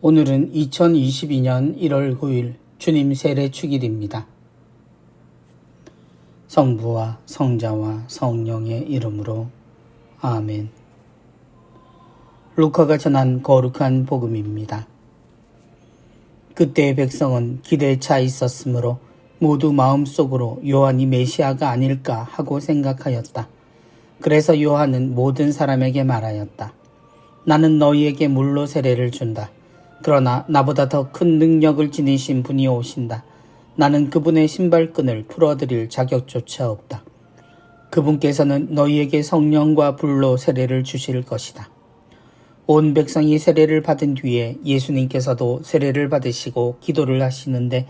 오늘은 2022년 1월 9일 주님 세례 축일입니다. 성부와 성자와 성령의 이름으로 아멘. 루카가 전한 거룩한 복음입니다. 그때의 백성은 기대에 차 있었으므로 모두 마음속으로 요한이 메시아가 아닐까 하고 생각하였다. 그래서 요한은 모든 사람에게 말하였다. 나는 너희에게 물로 세례를 준다. 그러나 나보다 더 큰 능력을 지니신 분이 오신다. 나는 그분의 신발끈을 풀어드릴 자격조차 없다. 그분께서는 너희에게 성령과 불로 세례를 주실 것이다. 온 백성이 세례를 받은 뒤에 예수님께서도 세례를 받으시고 기도를 하시는데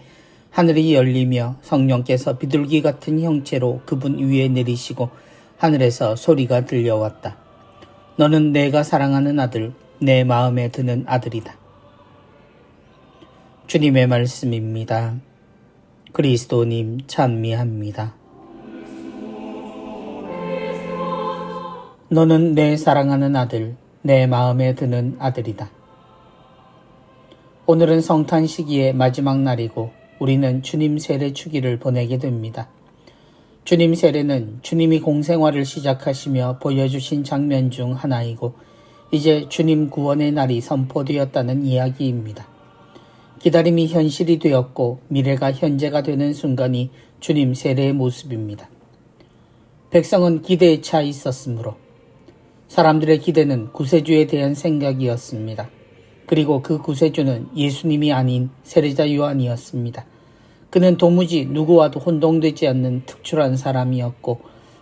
하늘이 열리며 성령께서 비둘기 같은 형체로 그분 위에 내리시고 하늘에서 소리가 들려왔다. 너는 내가 사랑하는 아들, 내 마음에 드는 아들이다. 주님의 말씀입니다. 그리스도님 찬미합니다. 너는 내 사랑하는 아들, 내 마음에 드는 아들이다. 오늘은 성탄 시기의 마지막 날이고 우리는 주님 세례 축일을 보내게 됩니다. 주님 세례는 주님이 공생활을 시작하시며 보여주신 장면 중 하나이고 이제 주님 구원의 날이 선포되었다는 이야기입니다. 기다림이 현실이 되었고 미래가 현재가 되는 순간이 주님 세례의 모습입니다. 백성은 기대에 차 있었으므로 사람들의 기대는 구세주에 대한 생각이었습니다. 그리고 그 구세주는 예수님이 아닌 세례자 요한이었습니다. 그는 도무지 누구와도 혼동되지 않는 특출한 사람이었고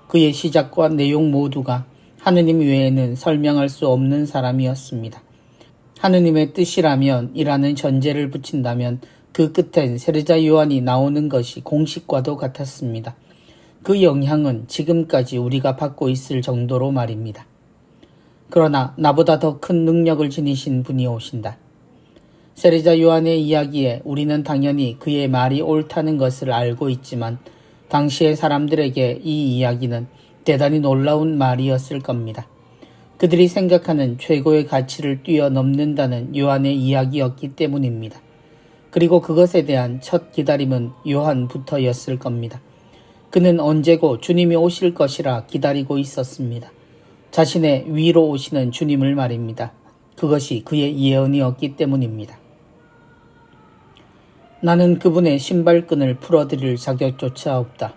그의 시작과 내용 모두가 하느님 외에는 설명할 수 없는 사람이었습니다. 하느님의 뜻이라면 이라는 전제를 붙인다면 그 끝엔 세례자 요한이 나오는 것이 공식과도 같았습니다. 그 영향은 지금까지 우리가 받고 있을 정도로 말입니다. 그러나 나보다 더 큰 능력을 지니신 분이 오신다. 세례자 요한의 이야기에 우리는 당연히 그의 말이 옳다는 것을 알고 있지만 당시의 사람들에게 이 이야기는 대단히 놀라운 말이었을 겁니다. 그들이 생각하는 최고의 가치를 뛰어넘는다는 요한의 이야기였기 때문입니다. 그리고 그것에 대한 첫 기다림은 요한부터였을 겁니다. 그는 언제고 주님이 오실 것이라 기다리고 있었습니다. 자신의 위로 오시는 주님을 말입니다. 그것이 그의 예언이었기 때문입니다. 나는 그분의 신발끈을 풀어드릴 자격조차 없다.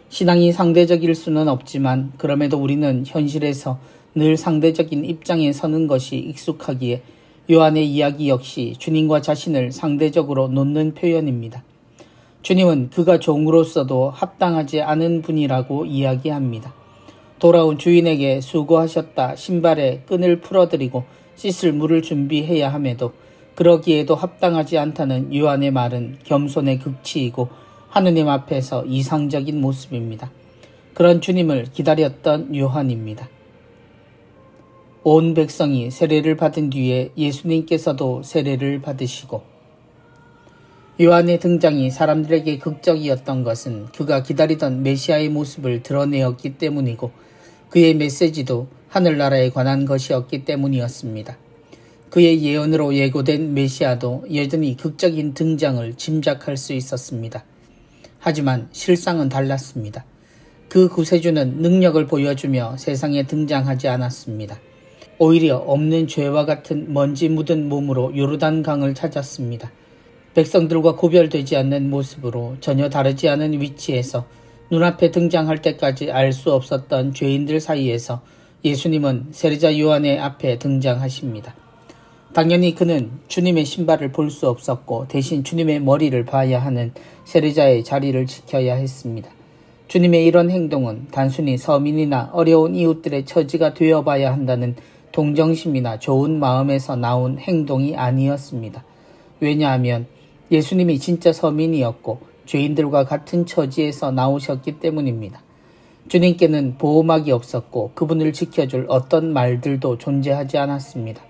신앙이 상대적일 수는 없지만 그럼에도 우리는 현실에서 늘 상대적인 입장에 서는 것이 익숙하기에 요한의 이야기 역시 주님과 자신을 상대적으로 놓는 표현입니다. 주님은 그가 종으로서도 합당하지 않은 분이라고 이야기합니다. 돌아온 주인에게 수고하셨다 신발에 끈을 풀어드리고 씻을 물을 준비해야 함에도 그러기에도 합당하지 않다는 요한의 말은 겸손의 극치이고 하느님 앞에서 이상적인 모습입니다. 그런 주님을 기다렸던 요한입니다. 온 백성이 세례를 받은 뒤에 예수님께서도 세례를 받으시고 요한의 등장이 사람들에게 극적이었던 것은 그가 기다리던 메시아의 모습을 드러내었기 때문이고 그의 메시지도 하늘나라에 관한 것이었기 때문이었습니다. 그의 예언으로 예고된 메시아도 여전히 극적인 등장을 짐작할 수 있었습니다. 하지만 실상은 달랐습니다. 그 구세주는 능력을 보여주며 세상에 등장하지 않았습니다. 오히려 없는 죄와 같은 먼지 묻은 몸으로 요르단 강을 찾았습니다. 백성들과 구별되지 않는 모습으로 전혀 다르지 않은 위치에서 눈앞에 등장할 때까지 알 수 없었던 죄인들 사이에서 예수님은 세례자 요한의 앞에 등장하십니다. 당연히 그는 주님의 신발을 볼 수 없었고 대신 주님의 머리를 봐야 하는 세례자의 자리를 지켜야 했습니다. 주님의 이런 행동은 단순히 서민이나 어려운 이웃들의 처지가 되어봐야 한다는 동정심이나 좋은 마음에서 나온 행동이 아니었습니다. 왜냐하면 예수님이 진짜 서민이었고 죄인들과 같은 처지에서 나오셨기 때문입니다. 주님께는 보호막이 없었고 그분을 지켜줄 어떤 말들도 존재하지 않았습니다.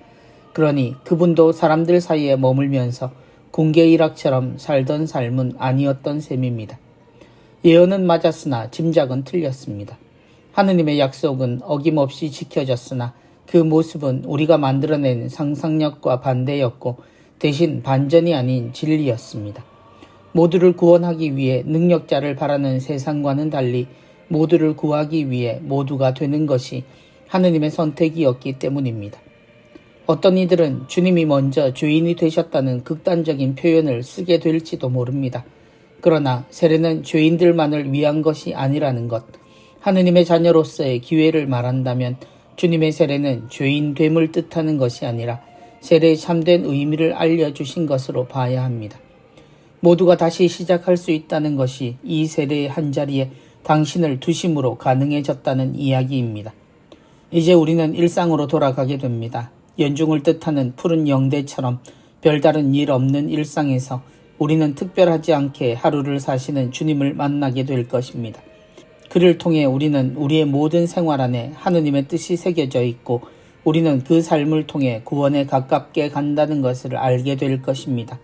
그러니 그분도 사람들 사이에 머물면서 궁계일학처럼 살던 삶은 아니었던 셈입니다. 예언은 맞았으나 짐작은 틀렸습니다. 하느님의 약속은 어김없이 지켜졌으나 그 모습은 우리가 만들어낸 상상력과 반대였고 대신 반전이 아닌 진리였습니다. 모두를 구원하기 위해 능력자를 바라는 세상과는 달리 모두를 구하기 위해 모두가 되는 것이 하느님의 선택이었기 때문입니다. 어떤 이들은 주님이 먼저 죄인이 되셨다는 극단적인 표현을 쓰게 될지도 모릅니다. 그러나 세례는 죄인들만을 위한 것이 아니라는 것, 하느님의 자녀로서의 기회를 말한다면 주님의 세례는 죄인됨을 뜻하는 것이 아니라 세례의 참된 의미를 알려주신 것으로 봐야 합니다. 모두가 다시 시작할 수 있다는 것이 이 세례의 한자리에 당신을 두심으로 가능해졌다는 이야기입니다. 이제 우리는 일상으로 돌아가게 됩니다. 연중을 뜻하는 푸른 영대처럼 별다른 일 없는 일상에서 우리는 특별하지 않게 하루를 사시는 주님을 만나게 될 것입니다. 그를 통해 우리는 우리의 모든 생활 안에 하느님의 뜻이 새겨져 있고 우리는 그 삶을 통해 구원에 가깝게 간다는 것을 알게 될 것입니다.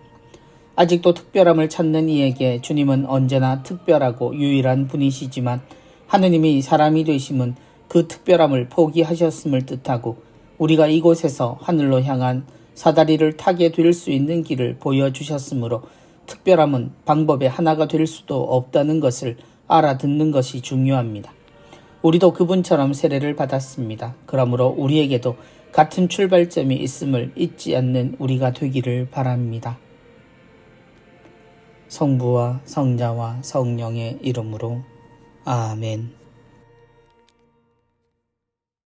아직도 특별함을 찾는 이에게 주님은 언제나 특별하고 유일한 분이시지만 하느님이 사람이 되심은 그 특별함을 포기하셨음을 뜻하고 우리가 이곳에서 하늘로 향한 사다리를 타게 될 수 있는 길을 보여주셨으므로 특별함은 방법의 하나가 될 수도 없다는 것을 알아듣는 것이 중요합니다. 우리도 그분처럼 세례를 받았습니다. 그러므로 우리에게도 같은 출발점이 있음을 잊지 않는 우리가 되기를 바랍니다. 성부와 성자와 성령의 이름으로 아멘.